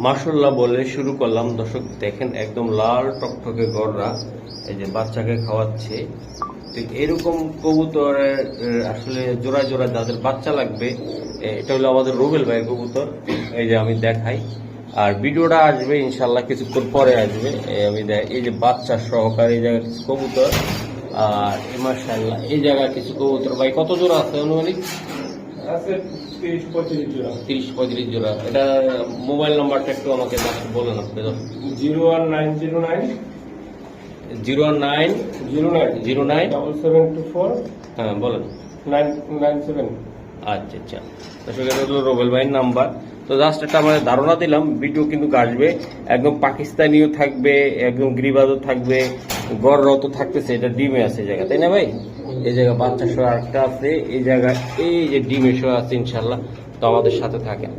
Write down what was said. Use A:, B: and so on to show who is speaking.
A: মাশাআল্লাহ বলে শুরু করলাম। দর্শক দেখেন একদম লাল টকটকে গররা, এই যে বাচ্চাকে খাওয়াচ্ছে। তো এরকম কবুতরের আসলে জোড়া জোড়া যাদের বাচ্চা লাগবে, এটা হলো আমাদের রুবেল ভাইয়ের কবুতর। এই যে আমি দেখাই, আর ভিডিওটা আসবে ইনশাল্লাহ কিছুক্ষণ পরে আসবে। আমি এই যে বাচ্চা সহকারে এই জায়গায় কিছু কবুতর, আর মাশাআল্লাহ এই জায়গায় কিছু কবুতর। ভাই কত জোড়া আছে অনুমানিক?
B: আছে 30-35 জোড়া।
A: 30-35 জোড়া। এটা মোবাইল নাম্বারটা একটু আমাকে বলেন আপনি।
B: 01909
A: 09 09
B: 7724
A: হ্যাঁ বলেন।
B: 997।
A: আচ্ছা আচ্ছা, আসলে এটা হলো রুবেল ভাইয়ের নাম্বার। তো জাস্ট একটা আমরা ধারণা দিলাম, ভিডিও কিন্তু আসবে। একদম পাকিস্তানিও থাকবে, একদম গিরিবাজও থাকবে, গড়রাও তো থাকতেছে। এটা ডিমে আছে এই জায়গা, তাই না ভাই? এই জায়গা বাচ্চা সহ আরেকটা আছে, এই জায়গায় এই যে ডিমে সহ আছে ইনশাল্লাহ। তো আমাদের সাথে থাকেন।